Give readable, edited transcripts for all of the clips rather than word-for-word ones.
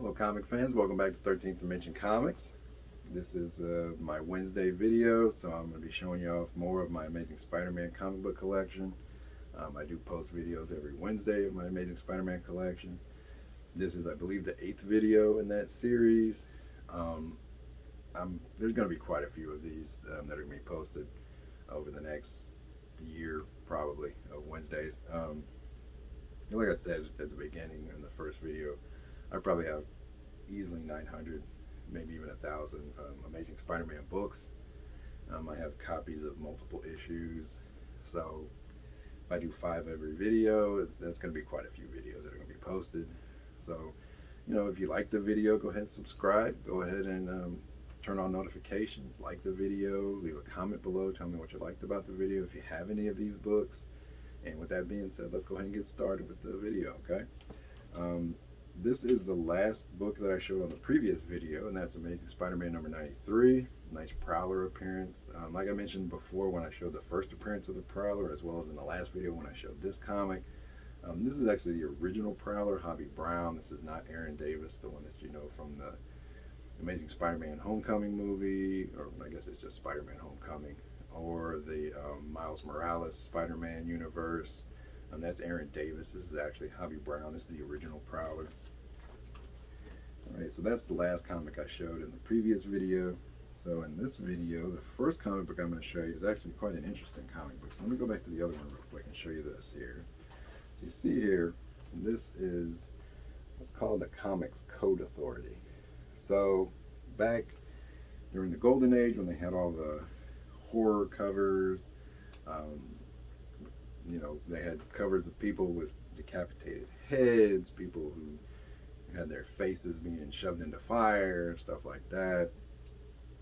Hello comic fans, welcome back to 13th Dimension Comics. This is my Wednesday video, so I'm going to be showing you off more of my Amazing Spider-Man comic book collection. I do post videos every Wednesday of my Amazing Spider-Man collection. This is, I believe, the 8th video in that series. There's going to be quite a few of these that are going to be posted over the next year, probably, of Wednesdays. Like I said at the beginning in the first video, I probably have easily 900, maybe even 1,000 Amazing Spider-Man books. I have copies of multiple issues, so if I do 5 every video, that's going to be quite a few videos that are going to be posted. So, if you like the video, go ahead and subscribe. Go ahead and turn on notifications, like the video, leave a comment below, tell me what you liked about the video if you have any of these books. And with that being said, let's go ahead and get started with the video, okay? This is the last book that I showed on the previous video, and that's Amazing Spider-Man number 93. Nice Prowler appearance. Like I mentioned before when I showed the first appearance of the Prowler, as well as in the last video when I showed this comic. This is actually the original Prowler, Hobie Brown. This is not Aaron Davis, the one that you know from the Amazing Spider-Man Homecoming movie, or I guess it's just Spider-Man Homecoming, or the Miles Morales Spider-Man universe. That's Aaron Davis. This is actually Hobie Brown. This is the original Prowler. Alright, so that's the last comic I showed in the previous video. So in this video, the first comic book I'm going to show you is actually quite an interesting comic book. So let me go back to the other one real quick and show you this here. So you see here, this is what's called the Comics Code Authority. So back during the Golden Age, when they had all the horror covers, they had covers of people with decapitated heads, people who had their faces being shoved into fire, stuff like that.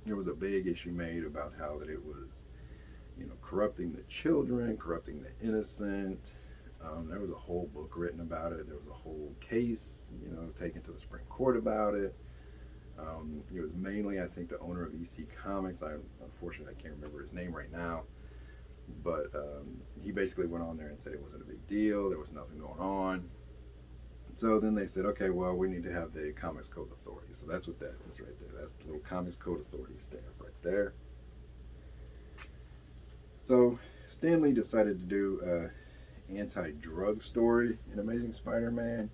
There was a big issue made about how that it was, corrupting the children, corrupting the innocent. There was a whole book written about it. There was a whole case, taken to the Supreme Court about it. It was mainly, I think, the owner of EC Comics. Unfortunately, I can't remember his name right now. But he basically went on there and said it wasn't a big deal. There was nothing going on. So then they said, okay, well, we need to have the Comics Code Authority. So that's what that is right there. That's the little Comics Code Authority stamp right there. So Stan Lee decided to do an anti-drug story in Amazing Spider-Man.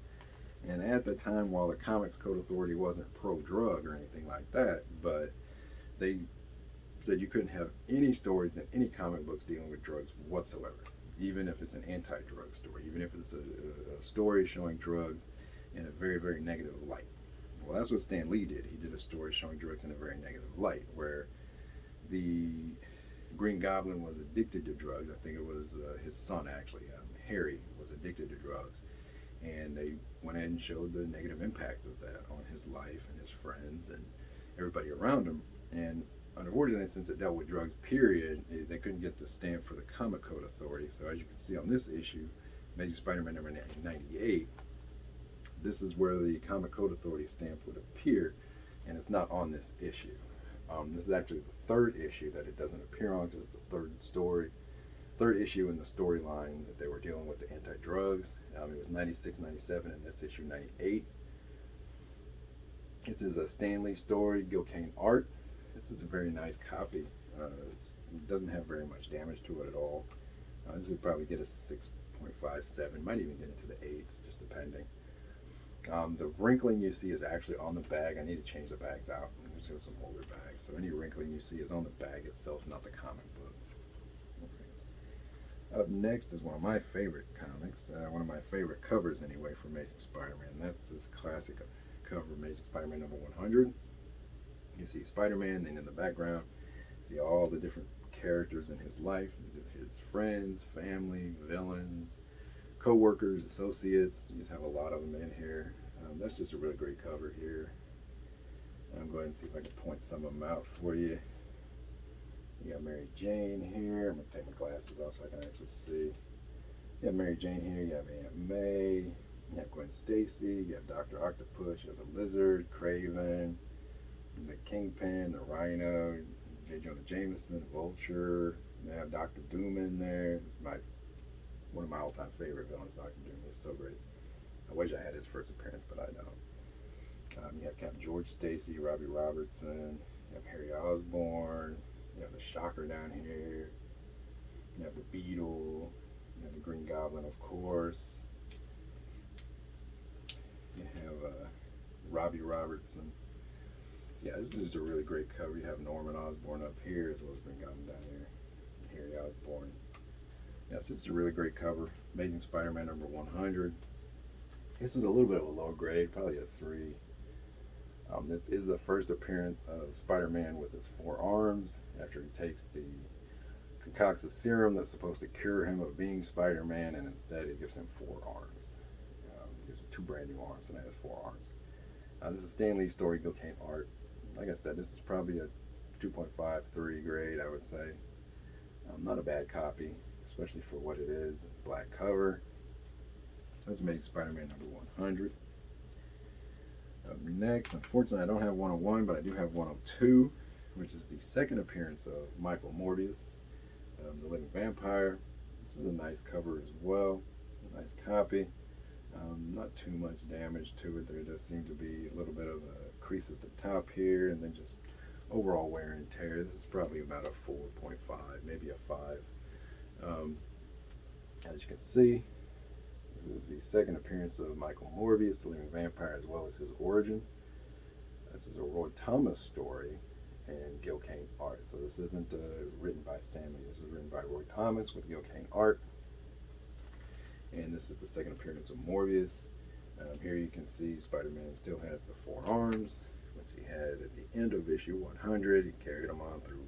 And at the time, while the Comics Code Authority wasn't pro-drug or anything like that, but they said you couldn't have any stories in any comic books dealing with drugs whatsoever, even if it's an anti-drug story, even if it's a story showing drugs in a very, very negative light. Well, that's what Stan Lee did. He did a story showing drugs in a very negative light, where the Green Goblin was addicted to drugs. I think it was his son, actually, Harry, was addicted to drugs. And they went ahead and showed the negative impact of that on his life and his friends and everybody around him. And unfortunately, since it dealt with drugs, period, they couldn't get the stamp for the Comic Code Authority. So as you can see on this issue, Amazing Spider-Man number 98, this is where the Comic Code Authority stamp would appear, and it's not on this issue. This is actually the third issue that it doesn't appear on, because it's the third issue in the storyline that they were dealing with the anti-drugs. It was 96, 97, and this issue 98. This is a Stan Lee story, Gil Kane art. This is a very nice copy. It doesn't have very much damage to it at all. This would probably get a 6.57, might even get into the 8s, just depending. The wrinkling you see is actually on the bag. I need to change the bags out. There's some older bags. So any wrinkling you see is on the bag itself, not the comic book. Okay. Up next is one of my favorite comics, one of my favorite covers anyway for Amazing Spider-Man. That's this classic cover, Amazing Spider-Man number 100. You see Spider-Man, then in the background, you see all the different characters in his life, his friends, family, villains, co-workers, associates. You just have a lot of them in here. That's just a really great cover here. I'm going to see if I can point some of them out for you. You got Mary Jane here. I'm going to take my glasses off so I can actually see. You have Mary Jane here. You have Aunt May. You have Gwen Stacy. You have Dr. Octopus. You have the Lizard, Kraven, the Kingpin, the Rhino, J. Jonah Jameson, Vulture. You have Dr. Doom in there. One of my all-time favorite villains, Dr. Doom. He's so great. I wish I had his first appearance, but I don't. have Captain George Stacy, Robbie Robertson. You have Harry Osborn. You have the Shocker down here. You have the Beetle. You have the Green Goblin, of course. You have Robbie Robertson. So yeah, this is just a really great cover. You have Norman Osborn up here as well as Green Goblin down here. Harry Osborn. Yeah, so it's a really great cover. Amazing Spider-Man number 100. This is a little bit of a low grade, probably a 3. This is the first appearance of Spider-Man with his 4 arms after he takes the concocts a serum that's supposed to cure him of being Spider-Man, and instead it gives him 4 arms. Gives him 2 brand new arms, and he has 4 arms. This is Stan Lee's story, Gil Kane art. Like I said, this is probably a 2.5, 3 grade, I would say. Not a bad copy, especially for what it is. Black cover. That's Amazing Spider-Man number 100. Up next, unfortunately, I don't have 101, but I do have 102, which is the second appearance of Michael Morbius, the Living Vampire. This is a nice cover as well. A nice copy. Not too much damage to it. There does seem to be a little bit of a crease at the top here, and then just overall wear and tear. This is probably about a 4.5, maybe a 5. As you can see, this is the second appearance of Michael Morbius, the Living Vampire, as well as his origin. This is a Roy Thomas story and Gil Kane art. So this isn't written by Stan Lee. This was written by Roy Thomas with Gil Kane art. And this is the second appearance of Morbius. Here you can see Spider-Man still has the 4 arms, which he had at the end of issue 100. He carried them on through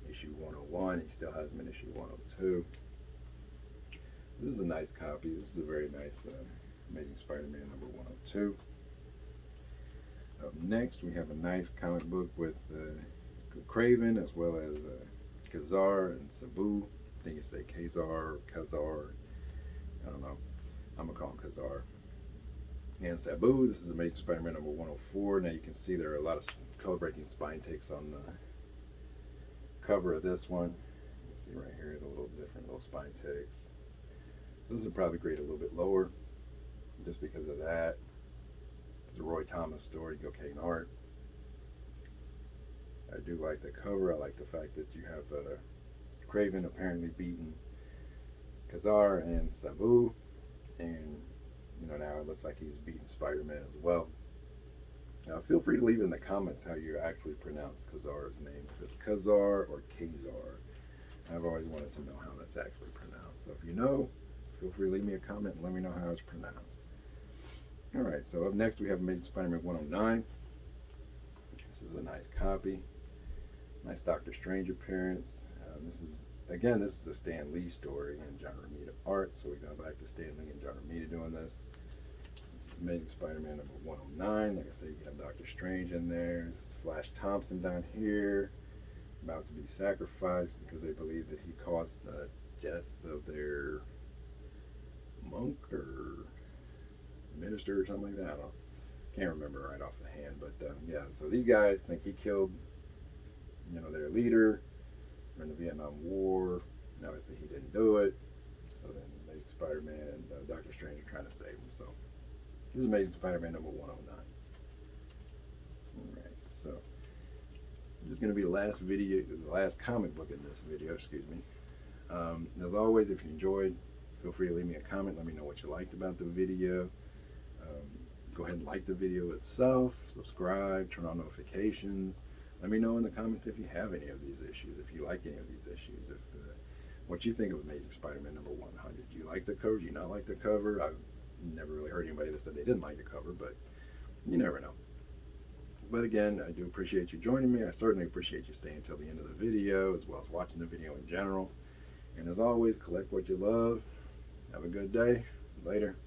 issue 101. He still has them in issue 102. This is a nice copy. This is a very nice Amazing Spider-Man number 102. Up next, we have a nice comic book with Kraven as well as Kazar and Sabu. I think you say Kazar or Kazar. I don't know. I'm going to call him Kazar. And Sabu. This is Amazing Spider-Man number 104. Now you can see there are a lot of color-breaking spine takes on the cover of this one. You can see right here, the little different little spine takes. This is probably graded a little bit lower just because of that. It's a Roy Thomas story, Gil Kane art. I do like the cover. I like the fact that you have Kraven apparently beating Kazar and Sabu, and you know, now it looks like he's beating Spider-Man as well. Now feel free to leave in the comments how you actually pronounce Kazar's name, if it's Kazar or Kazar. I've always wanted to know how that's actually pronounced. So if you know, feel free to leave me a comment and let me know how it's pronounced. Alright, so up next we have Amazing Spider-Man 109. This is a nice copy. Nice Doctor Strange appearance. This is a Stan Lee story and John Romita art, so we go back to Stan Lee and John Romita doing this. This is Amazing Spider-Man number 109. Like I said, you have Doctor Strange in there. This is Flash Thompson down here, about to be sacrificed because they believe that he caused the death of their monk or minister or something like that. I don't know. Can't remember right off the hand, but yeah. So these guys think he killed, you know, their leader during the Vietnam War. Obviously, he didn't do it. So then, Amazing Spider-Man and Doctor Strange are trying to save him. So this is Amazing Spider-Man number 109. All right. So this is going to be the last video, the last comic book in this video. Excuse me. As always, if you enjoyed, feel free to leave me a comment. Let me know what you liked about the video. Go ahead and like the video itself, subscribe, turn on notifications. Let me know in the comments if you have any of these issues, if you like any of these issues, what you think of Amazing Spider-Man number 100. Do you like the cover? Do you not like the cover? I've never really heard anybody that said they didn't like the cover, but you never know. But again, I do appreciate you joining me. I certainly appreciate you staying until the end of the video, as well as watching the video in general. And as always, collect what you love. Have a good day. Later.